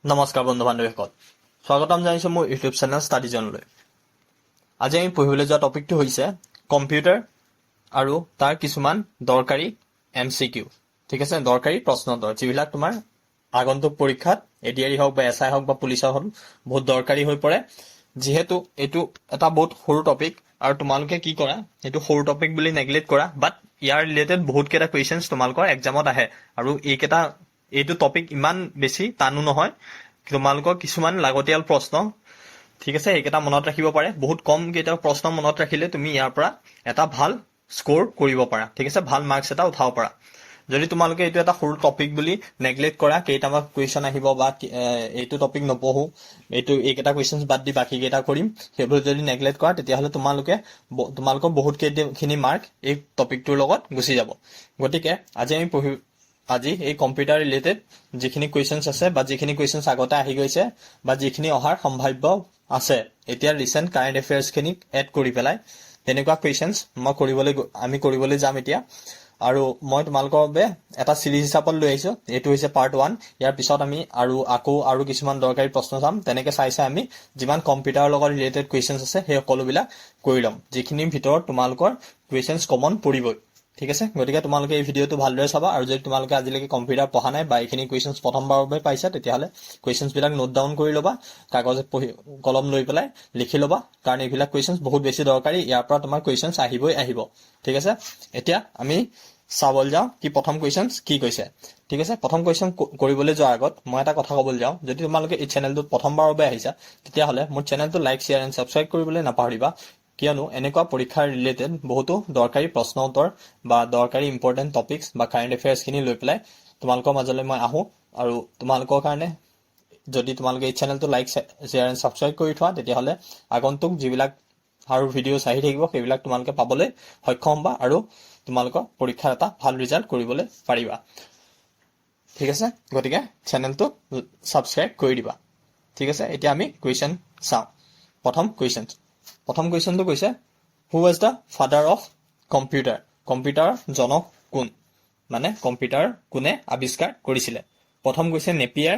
নমস্কাৰ বন্ধু বান্ধৱীসকল, স্বাগতম জনাইছোঁ মোৰ ইউটিউব চেনেল ষ্টাডি জনলৈ। আজি আমি পঢ়িবলৈ যোৱা টপিকটো হৈছে কম্পিউটাৰ আৰু তাৰ কিছুমান দৰকাৰী MCQ। ঠিক আছে, দৰকাৰী প্ৰশ্নোত্তৰ যিবিলাক তোমাৰ আগন্তুক পৰীক্ষাত ADR হওক বা SI হওক বা পুলিচৰ হওক বহুত দৰকাৰী হৈ পৰে। যিহেতু এইটো এটা বহুত সৰু টপিক আৰু তোমালোকে কি কৰা, এইটো সৰু টপিক বুলি নেগলেক্ট কৰা, বাট ইয়াৰ ৰিলেটেড বহুত কেইটা কুৱেশ্যনছ তোমালোকৰ এক্সামত আহে আৰু এইটো টপিক ইমান বেছি টানো নহয়। তোমালোকৰ কিছুমান লাগতিয়াল প্ৰশ্ন, ঠিক আছে, এইকেইটা মনত ৰাখিব পাৰে। বহুত কম কেইটা প্ৰশ্ন মনত ৰাখিলে তুমি ইয়াৰ পৰা এটা ভাল স্ক'ৰ কৰিব পাৰা, ঠিক আছে, ভাল মাৰ্কছ এটা উঠাব পাৰা। যদি তোমালোকে এইটো এটা সৰু টপিক বুলি নেগলেক্ট কৰা, কেইটামান কুৱেশ্যন আহিব বা এইটো টপিক নপঢ়ো, এইকেইটা কুৱেশ্যন বাদ দি বাকী কেইটা কৰিম, সেইবোৰ যদি নেগলেক্ট কৰা, তেতিয়াহ'লে তোমালোকৰ বহুত কেইখিনি মাৰ্ক এই টপিকটোৰ লগত গুচি যাব। গতিকে আজি এই কম্পিউটাৰ ৰিলেটেড যিখিনি কুৱেশ্যনছ আছে বা যিখিনি কুৱেশ্যনছ আগতে আহি গৈছে বা যিখিনি অহাৰ সম্ভাৱ্য আছে, এতিয়া ৰিচেণ্ট কাৰেণ্ট এফেয়াৰ্ছখিনিক এড কৰি পেলাই তেনেকুৱা কুৱেশ্যনছ আমি কৰিবলৈ যাম এতিয়া। আৰু মই তোমালোকৰ বাবে এটা চিৰিজ হিচাপত লৈ আহিছোঁ। এইটো হৈছে পাৰ্ট 1। ইয়াৰ পিছত আমি আৰু কিছুমান দৰকাৰী প্ৰশ্ন চাম। তেনেকৈ চাই আমি যিমান কম্পিউটাৰৰ লগত ৰিলেটেড কুৱেশ্যনছ আছে সেই সকলোবিলাক কৰি ল'ম, যিখিনিৰ ভিতৰত তোমালোকৰ কুৱেশ্যনছ কমন পৰিবই। ঠিক আছে, গতিকে তোমালোকে এই ভিডিঅ'টো ভালদৰে চাবা। আৰু যদি তোমালোকে আজিলৈকে কম্পিউটাৰ পঢ়া নাই বা এইখিনি কুৱেশ্যনছ প্ৰথমবাৰৰ বাবে পাইছা, তেতিয়াহ'লে কুৱেশ্যনছবিলাক নোট ডাউন কৰি ল'বা, কাগজত কলম লৈ পেলাই লিখি ল'বা, কাৰণ এইবিলাক কুৱেশ্যনছ বহুত বেছি দৰকাৰী। ইয়াৰ পৰা তোমাৰ কুৱেশ্যনছ আহিব। ঠিক আছে, এতিয়া আমি চাবলৈ যাওঁ কি প্ৰথম কুৱেশ্যনছ কি কৈছে। ঠিক আছে, প্ৰথম কুৱেশ্যন কৰিবলৈ যোৱাৰ আগত মই এটা কথা ক'বলৈ যাওঁ। যদি তোমালোকে এই চেনেলটোত প্ৰথমবাৰৰ বাবে আহিছা, তেতিয়াহ'লে মোৰ চেনেলটো লাইক, শ্বেয়াৰ এণ্ড ছাবস্ক্ৰাইব কৰিবলৈ নাপাহৰিবা, কিয়নো এনেকুৱা পৰীক্ষাৰ ৰিলেটেড বহুতো দৰকাৰী প্ৰশ্ন উত্তৰ বা দৰকাৰী ইম্পৰ্টেণ্ট টপিকছ বা কাৰেণ্ট এফেয়াৰ্ছখিনি লৈ পেলাই তোমালোকৰ মাজলৈ মই আহোঁ। আৰু তোমালোকৰ কাৰণে যদি তোমালোকে এই চেনেলটো লাইক, শ্বেয়াৰ এণ্ড ছাবস্ক্ৰাইব কৰি থোৱা, তেতিয়াহ'লে আগন্তুক যিবিলাক আৰু ভিডিঅ'ছ আহি থাকিব সেইবিলাক তোমালোকে পাবলৈ সক্ষম হ'বা আৰু তোমালোকৰ পৰীক্ষাৰ এটা ভাল ৰিজাল্ট কৰিবলৈ পাৰিবা। ঠিক আছে, গতিকে চেনেলটো ছাবস্ক্ৰাইব কৰি দিবা। ঠিক আছে, এতিয়া আমি কুৱেশ্যন চাওঁ। প্ৰথম কুৱেশ্যনটো কৈছে, who was the father of computer? কম্পিউটাৰৰ জনক কোন, মানে কম্পিউটাৰ কোনে আৱিষ্কাৰ কৰিছিলে? প্ৰথম কৈছে নেপিয়াৰ।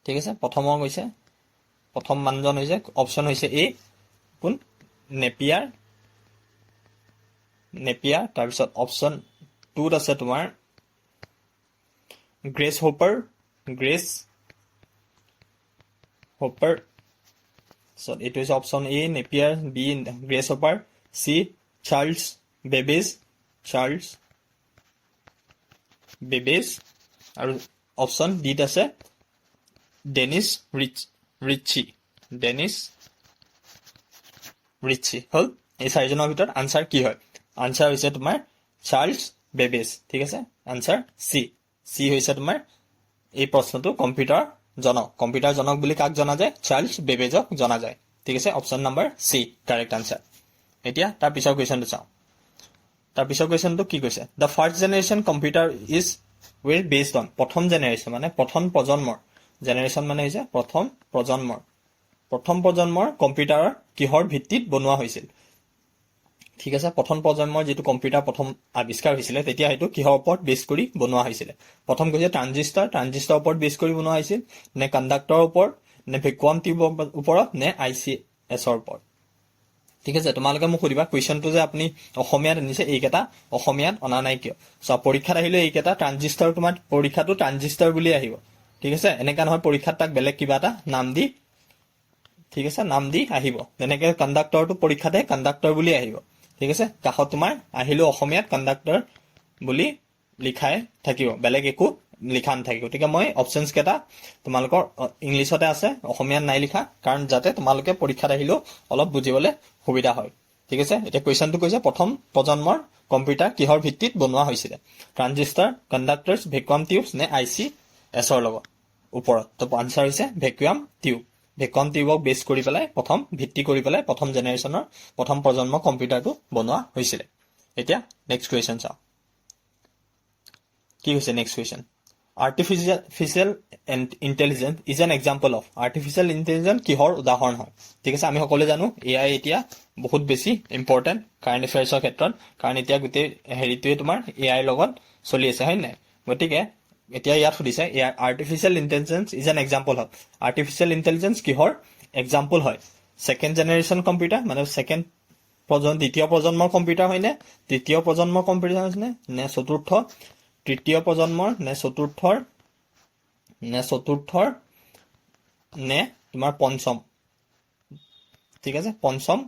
ঠিক আছে, প্ৰথম মানুহজন হৈছে, অপশ্যন হৈছে এ কোন, নেপিয়াৰ। তাৰপিছত অপশ্যন 2ত আছে তোমাৰ গ্ৰেছ হোপাৰ। এইটো হৈছে option A Napier, B Grace Hopper, C Charles Babbage, আৰু অপশ্যন ডিত আছে ডেনিছ ৰিচি। হ'ল এই চাৰিজনৰ ভিতৰত আনচাৰ কি হয়? আনচাৰ হৈছে তোমাৰ চাৰ্লছ বেবেজ। ঠিক আছে, আনচাৰ চি হৈছে তোমাৰ এই প্ৰশ্নটো কম্পিউটাৰ জনক বুলি কাক জনা যায়? চাৰ্লছ বেবেজক জনা যায়। ঠিক আছে, option number C correct answer. এতিয়া তাৰ পিছৰ কুৱেশ্যনটো চাওঁ। তাৰ পিছৰ কুৱেশ্যনটো কি কৈছে? The first generation computer is were based on. প্ৰথম জেনেৰেশ্যন মানে প্ৰথম প্ৰজন্মৰ, জেনেৰেশ্যন মানে হৈছে প্ৰথম প্ৰজন্মৰ কম্পিউটাৰৰ কিহৰ ভিত্তিত বনোৱা হৈছিল? ঠিক আছে, প্ৰথম প্ৰজন্মৰ যিটো কম্পিউটাৰ প্ৰথম আৱিষ্কাৰ হৈছিলে, তেতিয়া সেইটো কিহৰ ওপৰত বেছ কৰি বনোৱা হৈছিলে? প্ৰথম কৈছে ট্ৰানজিষ্টৰ ওপৰত বেছ কৰি বনোৱা হৈছিল, নে কণ্ডাক্টৰৰ ওপৰত, নে ভেকুৱাম টিউবৰ ওপৰত, নে ICSৰ ওপৰত? ঠিক আছে, তোমালোকে মোক সুধিবা কুৱেশ্যনটো যে আপুনি অসমীয়াত আনিছে, এইকেইটা অসমীয়াত অনা নাই কিয়? পৰীক্ষাত আহিলে এইকেইটা ট্ৰানজিষ্টৰ, তোমাৰ পৰীক্ষাটো ট্ৰানজিষ্টৰ বুলি আহিব। ঠিক আছে, এনেকা নহয় পৰীক্ষাত তাক বেলেগ কিবা এটা নাম দি, ঠিক আছে, নাম দি আহিব। যেনেকে কণ্ডাক্টৰটো পৰীক্ষাতে কণ্ডাক্টৰ বুলি আহিব। ঠিক আছে, কাষত তোমাৰ আহিলেও অসমীয়াত কণ্ডাক্টৰ বুলি লিখাই থাকিব, বেলেগ একো লিখা নাথাকিব। গতিকে মই অপশ্যনছ কেইটা তোমালোকৰ ইংলিছতে আছে, অসমীয়াত নাই লিখা, কাৰণ যাতে তোমালোকে পৰীক্ষাত আহিলেও অলপ বুজিবলৈ সুবিধা হয়। ঠিক আছে, এতিয়া কুৱেশ্যনটো কৈছে প্ৰথম প্ৰজন্মৰ কম্পিউটাৰ কিহৰ ভিত্তিত বনোৱা হৈছিলে? ট্ৰানজিষ্টাৰ, কণ্ডাক্টৰ্ছ, ভেকুৱাম টিউবছ, নে ICSৰ লগত ওপৰত? তো আনচাৰ হৈছে ভেকুৱাম টিউবক বেছ কৰি পেলাই ভিত্তি কৰি পেলাই প্ৰথম জেনেৰেশ্যনৰ প্ৰথম প্ৰজন্মৰ কম্পিউটাৰটো বনোৱা হৈছিলে। এতিয়া নেক্সট কুৱেশ্যন চাওঁ। কি হৈছে next question? Artificial intelligence is an example of. Artificial intelligence কিহৰ উদাহৰণ হয়? ঠিক আছে, আমি সকলোৱে জানো AI এতিয়া বহুত বেছি ইম্পৰ্টেণ্ট কাৰেণ্ট এফেয়াৰ্ছৰ ক্ষেত্ৰত, কাৰণ এতিয়া গোটেই হেৰিটোৱে তোমাৰ AI লগত চলি আছে, হয় নাই? গতিকে এতিয়া ইয়াত সুধিছে artificial intelligence is an example হয়। আৰ্টিফিচিয়েল ইণ্টেলিজেন্স কিহৰ এক্সাম্পল হয়? ছেকেণ্ড জেনেৰেশ্যন কম্পিউটাৰ মানে দ্বিতীয় প্ৰজন্মৰ কম্পিউটাৰ হয়নে, তৃতীয় প্ৰজন্মৰ কম্পিউটাৰ হয়নে, নে তৃতীয় প্ৰজন্মৰ, নে চতুৰ্থৰ, নে তোমাৰ পঞ্চম, ঠিক আছে, পঞ্চম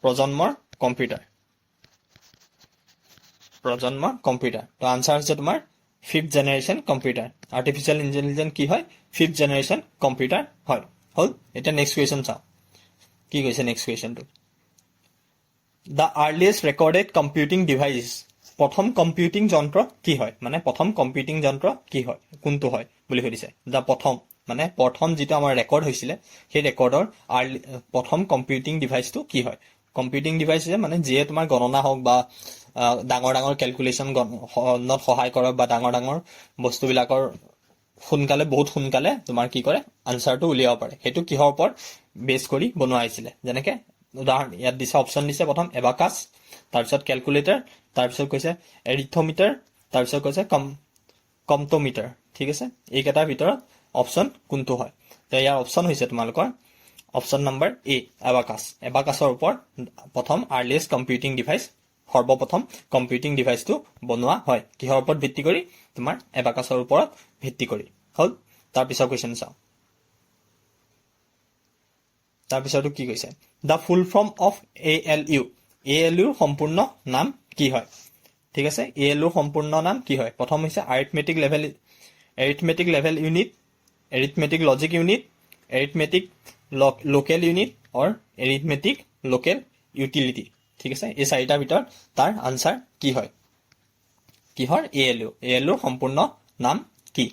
প্ৰজন্মৰ কম্পিউটাৰ। তো আনসাৰ হৈছে তোমাৰ fifth generation computer. Artificial intelligence কি হয়? ফিফ্থ জেনেৰেশ্যন কম্পিউটাৰ হয়। হ'ল। এতিয়া নেক্সট কুৱেশ্যন চাওঁ কি কৈছে নেক্সট কুৱেশ্যনটো। The earliest recorded computing device, প্ৰথম কম্পিউটিং যন্ত্ৰ কি হয়? মানে প্ৰথম কম্পিউটিং যন্ত্ৰ কি হয়, কোনটো হয় বুলি সুধিছে। দ্য প্ৰথম যিটো আমাৰ ৰেকৰ্ড হৈছিলে সেই ৰেকৰ্ডৰ প্ৰথম কম্পিউটিং ডিভাইচটো কি হয়? কম্পিউটিং ডিভাইচ মানে যিয়ে তোমাৰ গণনা হওক বা ডাঙৰ ডাঙৰ কেলকুলেশ্যনত সহায় কৰে বা ডাঙৰ বস্তুবিলাকৰ বহুত সোনকালে তোমাৰ কি কৰে আনচাৰটো উলিয়াব পাৰে। সেইটো কিহৰ ওপৰত বেছ কৰি বনোৱা হৈছিলে? যেনেকে উদাহৰণ ইয়াত দিছে, অপশ্যন দিছে, প্ৰথম এবাকাছ, তাৰপিছত কেলকুলেটাৰ, তাৰপিছত কৈছে এৰিথমিটাৰ, তাৰপিছত কৈছে কম্পটোমিটাৰ। ঠিক আছে, এইকেইটাৰ ভিতৰত অপশ্যন কোনটো হয়? তো ইয়াৰ অপশ্যন হৈছে তোমালোকৰ অপশ্যন নম্বৰ এ, এবাকাছ। এবাকাছৰ ওপৰত প্ৰথম আৰ্লিয়েষ্ট কম্পিউটিং ডিভাইচ, সৰ্বপ্ৰথম কম্পিউটিং ডিভাইচটো বনোৱা হয়। কিহৰ ওপৰত ভিত্তি কৰি? তোমাৰ এবাকাছৰ ওপৰত ভিত্তি কৰি। হ'ল। তাৰপিছৰ কুৱেশ্যন চাওঁ। তাৰপিছতো কি কৈছে? The full form of ALU, ALUৰ সম্পূৰ্ণ নাম কি হয়? ঠিক আছে, ALUৰ সম্পূৰ্ণ নাম কি হয়? প্ৰথম হৈছে arithmetic level unit, arithmetic logic unit, arithmetic local unit or arithmetic local utility. ঠিক আছে, এই চাৰিটাৰ ভিতৰত তাৰ আনচাৰ কি হয়? কিহৰ? ALUৰ সম্পূৰ্ণ নাম কি?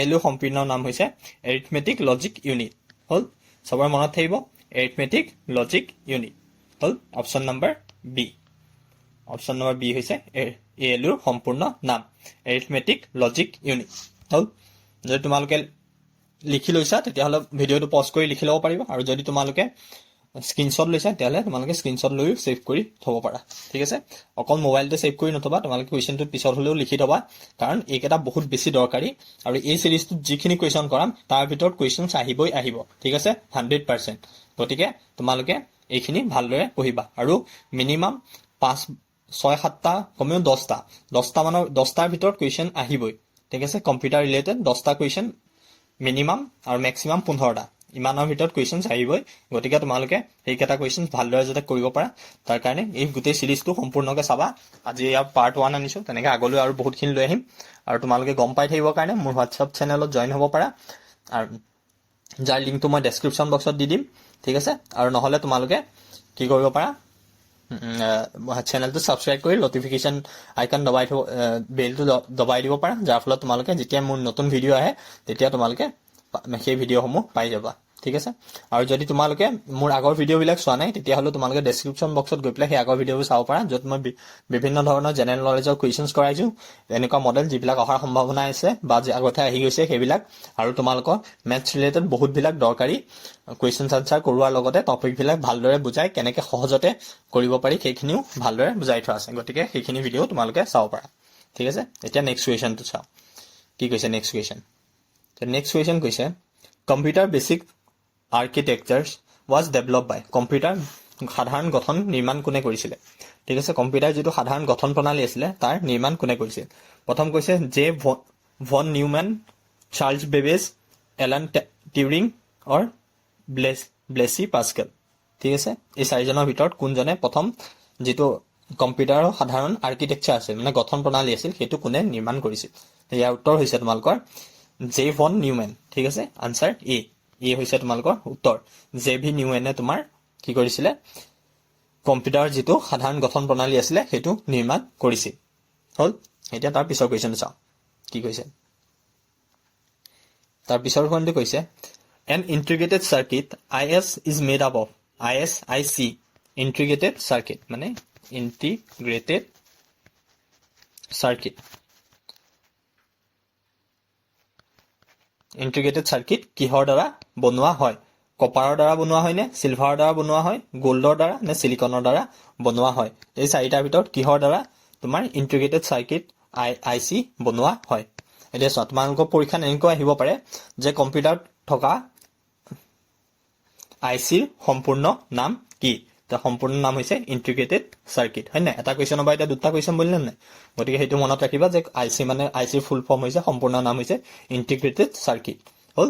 ALUৰ সম্পূৰ্ণ নাম হৈছে এৰিথমেটিক লজিক ইউনিট। হ'ল। সবৰে মনত থাকিব এৰিথমেটিক লজিক ইউনিট। হ'ল। Option number B. Option number B হৈছে ALUৰ সম্পূৰ্ণ নাম এৰিথমেটিক লজিক ইউনিট। হ'ল। যদি তোমালোকে লিখি লৈছা তেতিয়াহ'লে ভিডিঅ'টো পজ কৰি লিখি ল'ব পাৰিবা, আৰু যদি তোমালোকে স্ক্ৰীনশ্বট লৈছা তেতিয়াহ'লে তোমালোকে স্ক্ৰীনশ্বট লৈও ছেভ কৰি থ'ব পাৰা। ঠিক আছে, অকল মোবাইলতে ছেভ কৰি নথবা, তোমালোকে কুৱেশ্যনটোত পিছত হ'লেও লিখি থবা, কাৰণ এইকেইটা বহুত বেছি দৰকাৰী। আৰু এই চিৰিজটোত যিখিনি কুৱেশ্যন কৰাম তাৰ ভিতৰত কুৱেশ্যন আহিব। ঠিক আছে, 100%। গতিকে তোমালোকে এইখিনি ভালদৰে পঢ়িবা, আৰু মিনিমাম 5-6-7টা, কমেও 10টাৰ ভিতৰত কুৱেশ্যন আহিবই। ঠিক আছে, কম্পিউটাৰ ৰিলেটেড 10টা কুৱেশ্যন মিনিমাম, আৰু মেক্সিমাম 15টা, ইমানৰ ভিতৰত কুৱেশ্যন আহিবই। গতিকে তোমালোকে সেইকেইটা কুৱেশ্যন ভালদৰে যাতে কৰিব পাৰা, তাৰ কাৰণে এই গোটেই চিৰিজটো সম্পূৰ্ণকৈ চাবা। আজি ইয়াৰ পাৰ্ট 1 আনিছো, তেনেকৈ আগলৈ আৰু বহুতখিনি লৈ আহিম। আৰু তোমালোকে গম পাই থাকিবৰ কাৰণে মোৰ হোৱাটছআপ চেনেলত জইন হ'ব পাৰা, আৰু যাৰ লিংকটো মই ডেছক্ৰিপশ্যন বক্সত দি দিম। ঠিক আছে, আৰু নহ'লে তোমালোকে কি কৰিব পাৰা, চেনেলটো ছাবস্ক্ৰাইব কৰি নটিফিকেশ্যন আইকন বেলটো দবাই দিব পাৰা, যাৰ ফলত তোমালোকে যেতিয়া মোৰ নতুন ভিডিঅ' আহে তেতিয়া তোমালোকে সেই ভিডিঅ'সমূহ পাই যাবা। ঠিক আছে, আৰু যদি তোমালোকে মোৰ আগৰ ভিডিঅ'বিলাক চোৱা নাই তেতিয়াহ'লে তোমালোকে ডেছক্ৰিপশ্যন বক্সত গৈ পেলাই সেই আগৰ ভিডিঅ'বোৰ চাব পাৰা, য'ত মই বিভিন্ন ধৰণৰ জেনেৰেল নলেজৰ কুৱেশ্যনছ কৰাইছোঁ, এনেকুৱা মডেল যিবিলাক অহাৰ সম্ভাৱনা আছে বা আগতে আহি গৈছে সেইবিলাক, আৰু তোমালোকৰ মেথছ ৰিলেটেড বহুতবিলাক দৰকাৰী কুৱেশ্যন আনচাৰ কৰোৱাৰ লগতে টপিকবিলাক ভালদৰে বুজাই কেনেকৈ সহজতে কৰিব পাৰি সেইখিনিও ভালদৰে বুজাই থোৱা আছে। গতিকে সেইখিনি ভিডিঅ' তোমালোকে চাব পাৰা। ঠিক আছে, এতিয়া নেক্সট কুৱেশ্যনটো চাওঁ কি কৈছে নেক্সট কুৱেশ্যন। নেক্সট কুৱেশ্যন কৈছে computer basic architectures was develop by. Computer সাধাৰণ গঠন নিৰ্মাণ কোনে কৰিছিলে? ঠিক আছে, কম্পিউটাৰ যিটো সাধাৰণ গঠন প্ৰণালী আছিলে তাৰ নিৰ্মাণ কোনে কৰিছিল? প্ৰথম কৈছে জে ভন নিউমেন, চাৰ্লছ বেবেজ, এলান টিউৰিং অৰ ব্লেছি পাস্কেল। ঠিক আছে, এই চাৰিজনৰ ভিতৰত কোনজনে প্ৰথম যিটো কম্পিউটাৰৰ সাধাৰণ আৰ্কিটেকচাৰ আছিল, মানে গঠন প্ৰণালী আছিল, সেইটো কোনে নিৰ্মাণ কৰিছিল? ইয়াৰ উত্তৰ হৈছে তোমালোকৰ জে ভন নিউমেন। ঠিক আছে, আনচাৰ এ হৈছে তোমালোকৰ উত্তৰ। জে ভি নিউমেনে তোমাৰ কি কৰিছিলে? কম্পিউটাৰৰ যিটো সাধাৰণ গঠন প্ৰণালী আছিলে সেইটো নিৰ্মাণ কৰিছিল। হ'ল। এতিয়া তাৰ পিছৰ কুৱেশ্যনটো চাওঁ কি কৈছে। তাৰ পিছৰ কুৱেশ্যনটো কৈছে N integrated circuit IS is made up of. IC integrated circuit মানে ইণ্টিগ্ৰেটেড চাৰ্কিট। ইণ্টিগ্ৰেটেড চাৰ্কিট কিহৰ দ্বাৰা বনোৱা হয়? কপাৰৰ দ্বাৰা বনোৱা হয় নে চিলভাৰৰ দ্বাৰা বনোৱা হয়, গোল্ডৰ দ্বাৰা নে চিলিকনৰ দ্বাৰা বনোৱা হয়? এই চাৰিটাৰ ভিতৰত কিহৰ দ্বাৰা তোমাৰ ইণ্টিগ্ৰেটেড চাৰ্কিট IC বনোৱা হয়? এতিয়া চোৱা তোমালোকৰ পৰীক্ষাত এনেকুৱা আহিব পাৰে যে কম্পিউটাৰত থকা আইচিৰ সম্পূৰ্ণ নাম কি তাৰ সম্পূৰ্ণ নাম হৈছে ইন্টিগ্ৰেটেড সাৰ্কিট হয় না এটা কোৱেশ্চন বা এটা দুটা কোৱেশ্চন বলিলে নাই গতিকে সেইটো মনত ৰাখিবা যে আইচি মানে আইচিৰ ফুল ফৰ্ম হৈছে সম্পূৰ্ণ নাম হৈছে ইন্টিগ্ৰেটেড সাৰ্কিট হল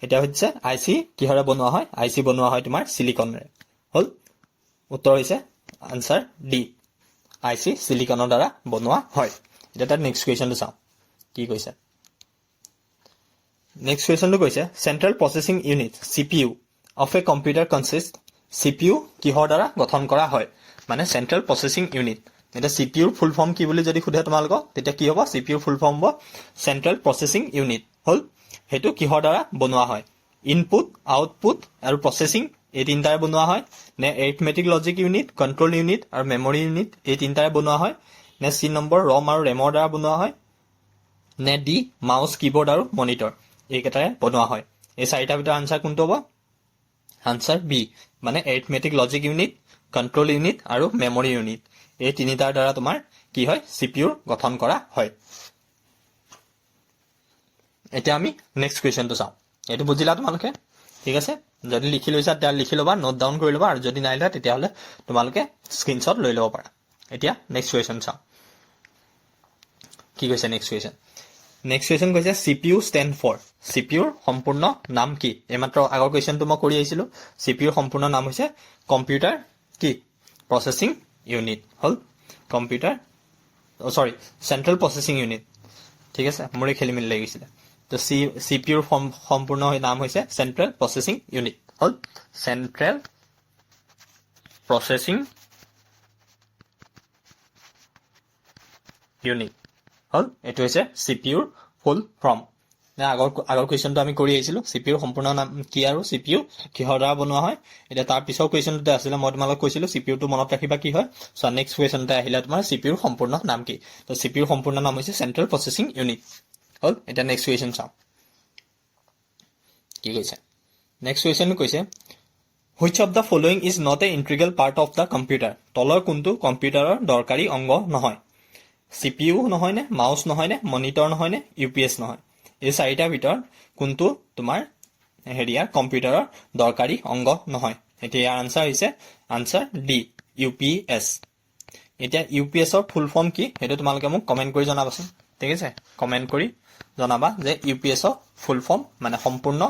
এটা হচ্ছে আইচি কিহৰে বনোৱা হয় আইচি বনোৱা হয় তোমাৰ সিলিকনৰে হল উত্তৰ হৈছে আনসাৰ ডি আইচি সিলিকনৰ দ্বাৰা বনোৱা হয় এটা তাৰ নেক্সট কোৱেশ্চনটো চাও কি কৈছে নেক্সট কোৱেশ্চনটো কৈছে central processing unit CPU of a computer consist CPU কিহৰ দ্বাৰা গঠন কৰা হয় মানে সেন্ট্ৰেল প্ৰসেসিং ইউনিট এটা সিপিইউৰ ফুল ফৰ্ম কি বুলি যদি খুধে তোমালোকক তেতিয়া কি হ'ব সিপিইউৰ ফুল ফৰ্ম হ'ব সেন্ট্ৰেল প্ৰসেসিং ইউনিট হল হেতু কিহৰ দ্বাৰা বনোৱা হয় ইনপুট আউটপুট আৰু প্ৰসেসিং এই তিনটাৰে বনোৱা হয় নে arithmetic logic unit control unit আৰু মেমৰি ইউনিট এই তিনটাৰে বনোৱা হয় নে সি নম্বৰ ৰম আৰু ৰেমৰ দ্বাৰা বনোৱা হয় নে ডি মাউস কিবোৰ্ড আৰু মনিটৰ এইকেইটাৰে বনোৱা হয় এই চাৰিটা ভিতৰত আনসাৰ কোনটো হ'ব আনসাৰ বি মানে arithmetic logic unit control unit আৰু মেমৰি ইউনিট এই তিনিটাৰ দ্বাৰা তোমাৰ কি হয় সিপিইউৰ গঠন কৰা হয় এতিয়া আমি নেক্সট কোৱেশ্চনটো চাওঁ এটো বুজিলা তোমালোকে ঠিক আছে যদি লিখি লৈছা তেতিয়া লিখি লবা নোট ডাউন কৰি লবা আৰু যদি নাই লয় তেতিয়া হলে তোমালোকে স্ক্ৰিনশ্বট লৈ লব পাৰা এতিয়া নেক্সট কোৱেশ্চন চাওঁ কি কৈছে নেক্সট কোৱেশ্চন কৈছে CPU stand for CPU সম্পূৰ্ণ নাম কি এমাত্ৰ আগৰ কোৱেশ্চনটো মই কৰি আহিছিলো CPU সম্পূৰ্ণ নাম হৈছে কম্পিউটাৰ কি প্ৰসেসিং ইউনিট হল কম্পিউটাৰ সৰি সেন্ট্ৰেল প্ৰসেসিং ইউনিট ঠিক আছে মোৰে খেলি মেলি লাগিছিল তো CPU সম্পূৰ্ণ নাম হৈছে সেন্ট্ৰেল প্ৰসেসিং ইউনিট হল সেন্ট্ৰেল প্ৰসেসিং ইউনিট হল এটো হৈছে সিপিইউৰ ফুল ফৰ্ম না আগৰ কোৱেশ্চনটো আমি কৰি আহিছিলো সিপিইউৰ সম্পূৰ্ণ নাম কি আৰু সিপিইউ কিহৰ দ্বাৰা বনোৱা হয় এটা তাৰ পিছৰ কোৱেশ্চনটো আছিল মই তোমালোকক কৈছিলো সিপিইউটো মনত ৰাখিবা কি হয় সো নেক্সট কোৱেশ্চনটা আহিলা তোমাৰ সিপিইউৰ সম্পূৰ্ণ নাম কি তো সিপিইউৰ সম্পূৰ্ণ নাম হৈছে সেন্ট্ৰেল প্ৰসেসিং ইউনিট হল এটা নেক্সট কোৱেশ্চন চাও কি কৈছে নেক্সট কোৱেশ্চনটো কৈছে which of the following is not a integral part of the computer তলৰ কোনটো কম্পিউটাৰৰ দৰকাৰী অংগ নহয় CPU নহয় নে মাউস নহয় নে মনিটৰ নহয় নে UPS নহয় এই চাৰিটাৰ ভিতৰত কোনটো তোমাৰ হেৰিয়া কম্পিউটাৰৰ দৰকাৰী অংগ নহয় এতিয়া আনসাৰ হৈছে আনসাৰ ডি UPS এতিয়া UPS ৰ ফুল ফৰ্ম কি হেতু তোমালোকে মোক কমেন্ট কৰি জনাবাচোন ঠিক আছে কমেন্ট কৰি জনাবা যে UPS ৰ ফুল ফৰ্ম মানে সম্পূৰ্ণ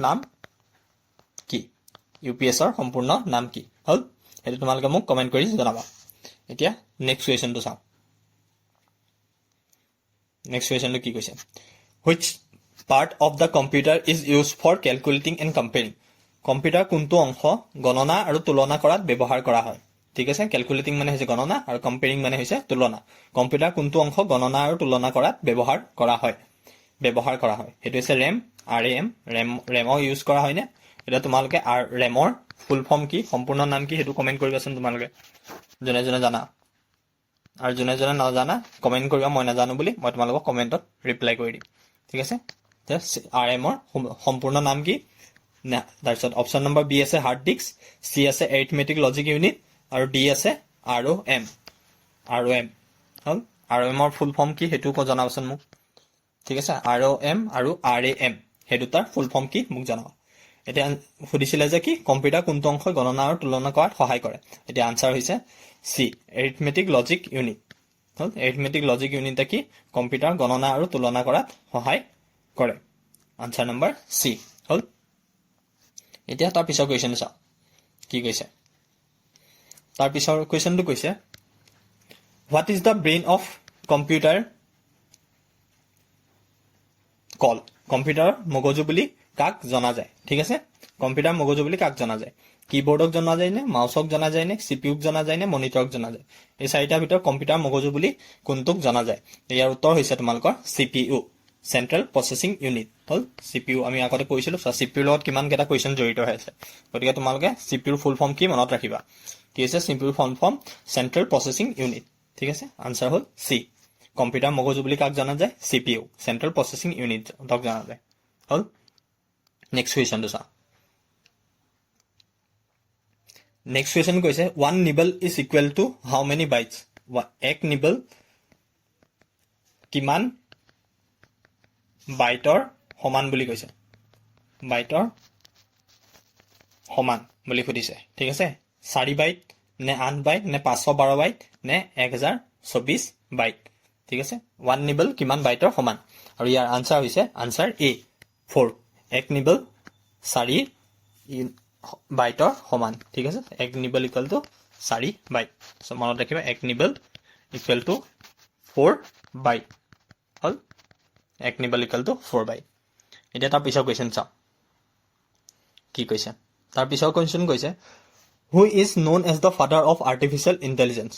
নাম কি UPS ৰ সম্পূৰ্ণ নাম কি হল হেতু তোমালোকে মোক কমেন্ট কৰি জনাবা এতিয়া নেক্সট কোৱেশ্চনটো চাও নেক্সট কোৱেশ্চনটো কি কৈছে which part of the computer is used for calculating and comparing computer কোনটো অংশ গণনা আৰু তুলনা কৰাত ব্যৱহাৰ কৰা হয় ঠিক আছে ক্যালকুলেটিং মানে হৈছে গণনা আৰু কম্পেয়াৰিং মানে হৈছে তুলনা কম্পিউটাৰ কোনটো অংশ গণনা আৰু তুলনা কৰাত ব্যৱহাৰ কৰা হয় হেতু হৈছে RAM ইউজ কৰা হয় নে এটা তোমালোকে RAM ফুল ফৰ্ম কি সম্পূৰ্ণ নাম কি হেতু কমেন্ট কৰিবাচোন তোমালোকে জনে জানা আৰু জনে নাজানা কমেন্ট কৰিবা মই নাজানো বুলি মই তোমালোকক কমেন্টত ৰিপ্লাই কৰি দিম ঠিক আছে RM সম্পূৰ্ণ নাম কি না তাৰপিছত অপচন নম্বৰ বি আছে হাৰ্ড ডিস্ক সি আছে এৰিথমেটিক লজিক ইউনিট আৰু ডি আছে ROM হল ROM ৰ ফুল ফৰ্ম কি হেতু জনাবচোন মোক ঠিক আছে ROM আৰু RAM হেতু তাৰ ফুল ফৰ্ম কি মোক জনাবা এতিয়া সুধিছিলে যে কি কম্পিউটাৰ কোনটো অংশ গণনা আৰু তুলনা কৰাত সহায় কৰে এতিয়া আনসাৰ হৈছে সি এৰিথমেটিক লজিক ইউনিট হল এৰিথমেটিক লজিক ইউনিট কি কম্পিউটাৰ গণনা আৰু তুলনা কৰাত সহায় কৰে আনসাৰ নম্বৰ সি হল এতিয়া তাৰ পিছৰ কোৱেশ্চনটো চাও কি কৈছে তাৰ পিছৰ কোৱেশ্চনটো কৈছে what is the brain of computer call computer মগজু বুলি কাক জনা যায় ঠিক আছে কম্পিউটাৰ মগজু বুলি কাক জনা যায় কিবোৰ্ডক জনা যায় নে মাউসক জনা যায় নে সিপিইউক জনা যায় নে মনিটৰক জনা যায় এই চাৰিটাৰ ভিতৰত কম্পিউটাৰ মগজু বুলি কোনটোক জনা যায় ইয়াৰ উত্তৰ হৈছে তোমালোকৰ CPU সেন্ট্ৰেল প্ৰসেসিং ইউনিট হল CPU আমি আগতে কৈছিলো CPU লগত কিমান কেটা কোৱেশ্চন জড়িত হৈ আছে গতিকে তোমালোকে CPU ফুল ফৰ্ম কি মনত ৰাখিবা কি আছে CPU ফুল ফৰ্ম সেন্ট্ৰেল প্ৰসেসিং ইউনিট ঠিক আছে আনসাৰ হল সি কম্পিউটাৰ মগজু বুলি কাক জনা যায় CPU সেন্ট্ৰেল প্ৰসেসিং ইউনিট তক জনা যায় হল নেক্সট কোৱেশ্চনটো চাও নেক্সট কোৱেশ্চন কৈছে 1 nibble is equal to how many bytes 1 nibble কিমান বাইটৰ সমান বুলি কৈছে বাইটৰ সমান বুলি সুধিছে ঠিক আছে 4 বাইট নে 8 বাইট নে 512 বাইট নে 1024 বাইট ঠিক আছে 1 নিবল কিমান বাইটৰ সমান আৰু ইয়াৰ আনসাৰ হৈছে আনসাৰ এ 4 1 নিবল 4 বাইটৰ সমান ঠিক আছে 1 nibble equal to 4 byte so মনত ৰাখিবা 1 নিবল ইকুৱেল টু 4 বাইট হল 1 নিবল ইকুৱেল টু 4 বাইট এটা তাৰ পিছৰ কোৱেশ্চন চাও কি কৈছে তাৰ পিছৰ কোৱেশ্চন কৈছে who is known as the father of artificial intelligence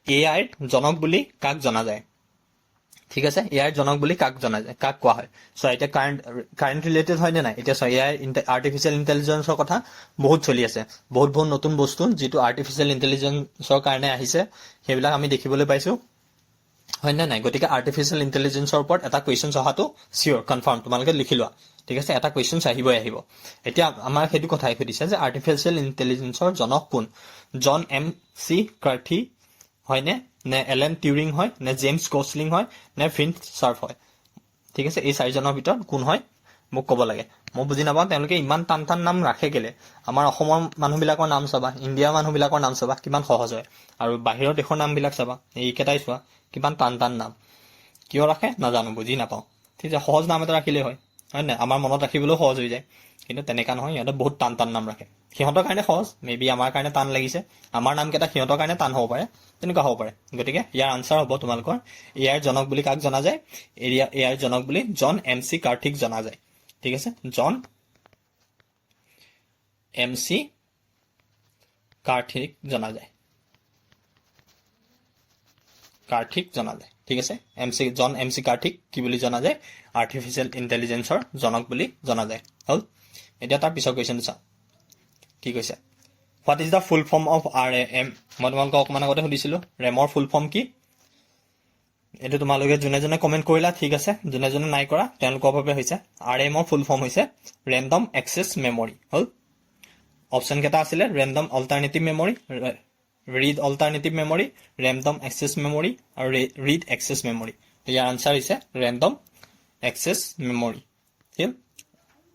AI জনক বুলি কাক জনা যায় ঠিক আছে এআই জনক বুলি কাক জনা যায় কাক কোৱা হয় সো এটা কাৰেন্ট ৰিলেটেড হয় না এটা সো এআই আৰ্টিফিচিয়েল ইন্টেলিজেন্সৰ কথা বহুত চলি আছে বহুত নতুন বস্তু যেটো আৰ্টিফিচিয়েল ইন্টেলিজেন্সৰ কাৰণে আহিছে হেবিলাক আমি দেখিবলৈ পাইছো হয় না নাই গতিকে আৰ্টিফিচিয়েল ইন্টেলিজেন্সৰ ওপৰত এটা কোৱেশ্চন অহাটো সিওৰ কনফাৰ্ম তোমালোকে লিখি লোৱা ঠিক আছে এটা কোৱেশ্চন আহিব এতিয়া আমাৰ হেতু কথাই সুধিছে যে আৰ্টিফিচিয়েল ইন্টেলিজেন্সৰ জনক কোন জন এম সি কাৰ্থি হয় নে এলেন টিউৰিং হয় নে জেমস গছলিং হয় নে ফিন্চ সাৰ্ফ হয় ঠিক আছে এই চাৰিজনৰ ভিতৰত কোন হয় মোক ক'ব লাগে মই বুজি নাপাওঁ তেওঁলোকে ইমান টান নাম ৰাখে কেলে আমাৰ অসমৰ মানুহবিলাকৰ নাম চাবা ইণ্ডিয়াৰ মানুহবিলাকৰ নাম চাবা কিমান সহজ হয় আৰু বাহিৰৰ দেশৰ নামবিলাক চাবা এইকেইটাই চোৱা কিমান টান নাম কিয় ৰাখে নাজানো বুজি নাপাওঁ ঠিক আছে সহজ নাম এটা ৰাখিলে হয় না আমাৰ মনত ৰাখিবলৈ সহজ হৈ যায় কিন্তু তেনেকা নহয় ইহঁতে বহুত টান নাম ৰাখে সিহঁতৰ কাৰণে সহজ মেবি আমাৰ কাৰণে টান লাগিছে আমাৰ নামকেইটা সিহঁতৰ কাৰণে টান হ'ব পাৰে তেনেকুৱা হ'ব পাৰে গতিকে ইয়াৰ আনসাৰ হ'ব তোমালোকৰ এআইৰ জনক বুলি কাক জনা যায় এআইৰ জনক বুলি জন এম সি কাৰ্থিক জনা যায় ঠিক আছে জন এম সি কাৰ্থিক জনা যায় ঠিক আছে জন এম সি কাৰ্থিক কি বুলি জনা যায় আৰ্টিফিচিয়েল ইন্টেলিজেন্সৰ জনক বুলি জনা যায় হল এতিয়া তাৰ পিছৰ কোৱেশ্চন চাও কি কৈছে what is the full form of RAM মই তোমালোকক অকমান আগতে সুধিছিলো ৰেমৰ ফুল ফৰ্ম কি এটো তোমালোকে জনে কমেন্ট কৰিলা ঠিক আছে জনে নাই কৰা তেওঁলোকৰ বাবে হৈছে RAM ৰ ফুল ফৰ্ম হৈছে ৰেন্ডম এক্সেছ মেমৰি হল অপচন কেটা আছিল random alternative memory read alternative memory random access memory আৰু ৰিড এক্সেছ মেমৰি ইয়াৰ আনসাৰ হৈছে ৰেন্ডম এক্সেছ মেমৰি ঠিক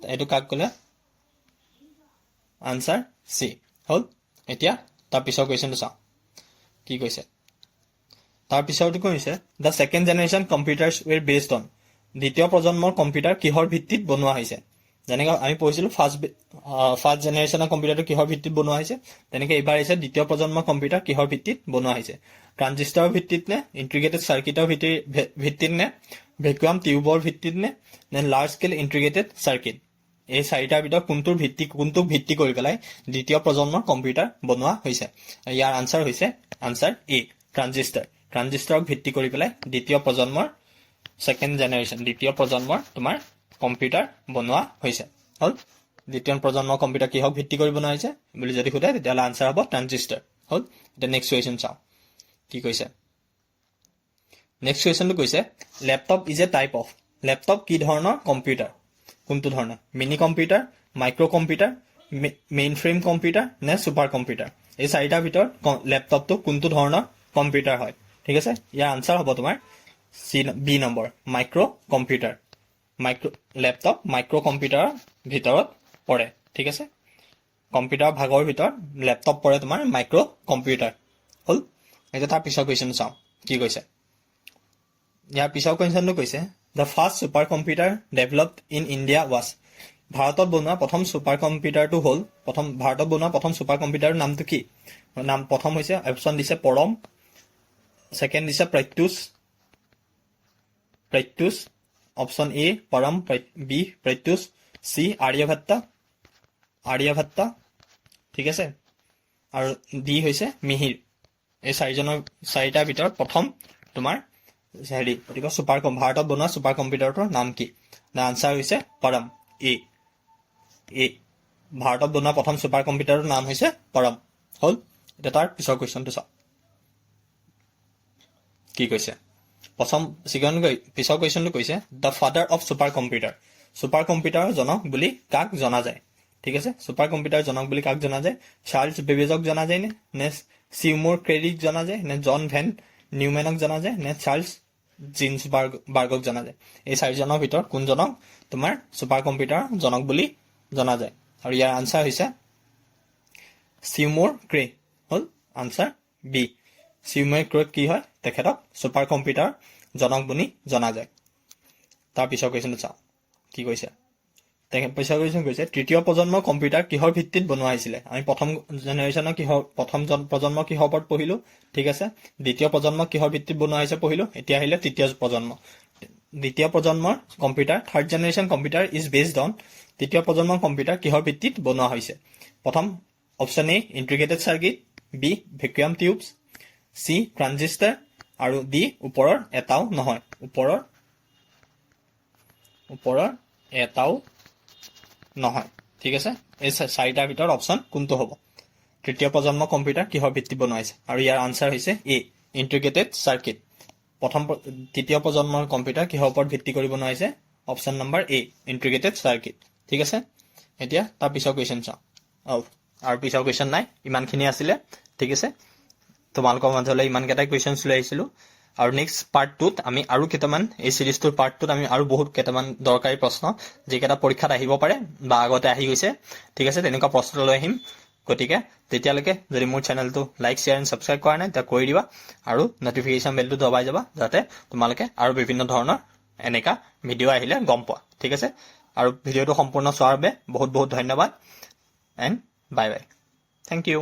এটো কাক ক'লে আনসাৰ সি হল এতিয়া তাৰ পিছৰ কোৱেশ্চনটো চাও কি কৈছে তাৰ পিছৰটো কৈছে the second generation computers were based on দ্বিতীয় প্ৰজন্মৰ কম্পিউটাৰ কিহৰ ভিত্তিত বনোৱা হৈছে যেনেকৈ আমি পঢ়িছিলো ফাৰ্স্ট জেনাৰেশনৰ কম্পিউটাৰটো কিহৰ ভিত্তিত বনোৱা হৈছে তেনেকৈ এবাৰ হৈছে দ্বিতীয় প্ৰজন্মৰ কম্পিউটাৰ কিহৰ ভিত্তিত বনোৱা হৈছে ট্ৰানজিস্টৰৰ ভিত্তিত নে ইন্টিগ্ৰেটেড সাৰ্কিটৰ ভিত্তিত নে ভেকুৱাম টিউবৰ ভিত্তিত নে লাৰ্জ স্কেল ইন্টিগ্ৰেটেড সাৰ্কিট এই চাৰিটাৰ ভিতৰত কোনটোক ভিত্তি কৰি পেলাই দ্বিতীয় প্ৰজন্মৰ কম্পিউটাৰ বনোৱা হৈছে ইয়াৰ আনসাৰ হৈছে আনসাৰ এ ট্ৰানজিস্টৰক ভিত্তি কৰি পেলাই দ্বিতীয় প্ৰজন্মৰ সেকেন্ড জেনাৰেশন দ্বিতীয় প্ৰজন্মৰ তোমাৰ কম্পিউটাৰ বনোৱা হৈছে হল দ্বিতীয় প্ৰজন্মৰ কম্পিউটাৰ কিহক ভিত্তি কৰি বনোৱা হৈছে বুলি যদি খুদে তেতিয়াহলে আনসাৰ হ'ব ট্ৰানজিস্টৰ হল এটা নেক্সট কোৱেশ্চন চাও কি কৈছে নেক্সট কোৱেশ্চনটো কৈছে laptop is a type of laptop কি ধৰণৰ কম্পিউটাৰ কোনটো ধৰণৰ mini computer micro computer main frame computer নে সুপাৰ কম্পিউটাৰ এই চাৰিটাৰ ভিতৰত ল্যাপটপটো কোনটো ধৰণৰ কম্পিউটাৰ হয় ঠিক আছে ইয়াৰ আনসাৰ হ'ব তোমাৰ B number micro computer laptop micro কম্পিউটাৰৰ ভিতৰত পৰে ঠিক আছে কম্পিউটাৰ ভাগৰ ভিতৰত ল্যাপটপ পৰে তোমাৰ মাইক্ৰ কম্পিউটাৰ হল এটা তাৰ পিছৰ কোৱেশ্চন চাও কি কৈছে ইয়াৰ পিছৰ কোৱেশ্চনটো কৈছে The first supercomputer developed in India was ভাৰতত বনোৱা প্ৰথম সুপাৰ কম্পিউটাৰটো হ'ল ভাৰতত বনোৱা প্ৰথম সুপাৰ কম্পিউটাৰৰ নামটো কি নাম প্ৰথম হৈছে অপচন দিছে পৰম সেকেন্ড দিছে প্ৰত্যুষ অপচন এ পৰম বি প্ৰত্যুষ সি আৰ্যভট্ট ঠিক আছে আৰু ডি হৈছে মিহিৰ এই চাৰিটাৰ ভিতৰত প্ৰথম তোমাৰ হেৰি গতিকে ভাৰতত বনোৱা সুপাৰ কম্পিউটাৰটোৰ নাম কি দা আনসাৰ হৈছে পৰম এ ভাৰতত বনোৱা প্ৰথম সুপাৰ কম্পিউটাৰৰ নাম হৈছে পৰম হল এটা তাৰ পিছৰ কোৱেশ্চনটো চাও কি কৈছে পিছৰ কোৱেশ্চনটো কৈছে দা ফাদাৰ অফ সুপাৰ কম্পিউটাৰৰ জনক বুলি কাক জনা যায় ঠিক আছে সুপাৰ কম্পিউটাৰ জনক বুলি কাক জনা যায় চাৰ্লছ বেবেজক জনা যায় নে চিমুৰ ক্ৰেৰিক জনা যায় নে জন ভেন নিউমেনক জনা যায় নে চাৰ্লছ জিন্স বাৰ্গক জনা যায়। এই 4জনৰ ভিতৰত কোনজনক তোমাৰ ছুপাৰ কম্পিউটাৰ জনক বুলি জনা যায়? আৰু ইয়াৰ আনসাৰ হৈছে চিমুৰ ক্ৰে। হ'ল আনসাৰ বি। চিমুৰ ক্ৰে কি হয়? তেখেতক ছুপাৰ কম্পিউটাৰ জনক বুলি জনা যায়। তাৰ পিছৰ কুৱেশ্যনটো চাওঁ কি কৈছে। পিছৰ কুৱেশ্যন কৈছে তৃতীয় প্ৰজন্মৰ কম্পিউটাৰ কিহৰ ভিত্তিত বনোৱা হৈছিলে? আমি প্ৰথম প্ৰজন্ম কিহৰ ওপৰত পঢ়িলো, ঠিক আছে। দ্বিতীয় প্ৰজন্ম কিহৰ ভিত্তিত বনোৱা হৈছে পঢ়িলো। এতিয়া আহিলে তৃতীয় প্ৰজন্ম। দ্বিতীয় প্ৰজন্মৰ computer, third generation computer is based on. তৃতীয় প্ৰজন্মৰ কম্পিউটাৰ কিহৰ ভিত্তিত বনোৱা হৈছে? প্ৰথম option A integrated circuit, B vacuum tubes, C transistor আৰু ডি ওপৰৰ এটাও নহয়। ওপৰৰ এটাও নহয়, ঠিক আছে। এই 4টাৰ ভিতৰত অপশ্যন কোনটো হ'ব? তৃতীয় প্ৰজন্মৰ কম্পিউটাৰ কিহৰ ভিত্তিত বনোৱা হৈছে? আৰু ইয়াৰ আনসাৰ হৈছে এ ইণ্টিগ্ৰেটেড চাৰ্কিট। তৃতীয় প্ৰজন্মৰ কম্পিউটাৰ কিহৰ ওপৰত ভিত্তি কৰি বনোৱা হৈছে? অপশ্যন নম্বৰ এ ইণ্টিগ্ৰেটেড চাৰ্কিট, ঠিক আছে। এতিয়া তাৰ পিছৰ কুৱেশ্যন চাওঁ। আৰু পিছৰ কুৱেশ্যন নাই, ইমানখিনি আছিলে, ঠিক আছে। তোমালোকৰ মাজলৈ ইমানকেইটাই কুৱেশ্যনছ লৈ আহিছিলোঁ। আৰু নেক্সট পাৰ্ট 2ত আমি আৰু কেইটামান, এই চিৰিজটোৰ পাৰ্ট 2ত আমি আৰু বহুত কেইটামান দৰকাৰী প্ৰশ্ন যিকেইটা পৰীক্ষাত আহিব পাৰে বা আগতে আহি গৈছে, ঠিক আছে, তেনেকুৱা প্ৰশ্ন লৈ আহিম। গতিকে তেতিয়ালৈকে যদি মোৰ চেনেলটো লাইক, শ্বেয়াৰ এণ্ড ছাবস্ক্ৰাইব কৰা নাই তেতিয়া কৰি দিবা আৰু নটিফিকেশ্যন বেলটো দবাই যাবা, যাতে তোমালোকে আৰু বিভিন্ন ধৰণৰ এনেকা ভিডিঅ' আহিলে গম পোৱা, ঠিক আছে। আৰু ভিডিঅ'টো সম্পূৰ্ণ চোৱাৰ বাবে বহুত বহুত ধন্যবাদ and bye bye. Thank U.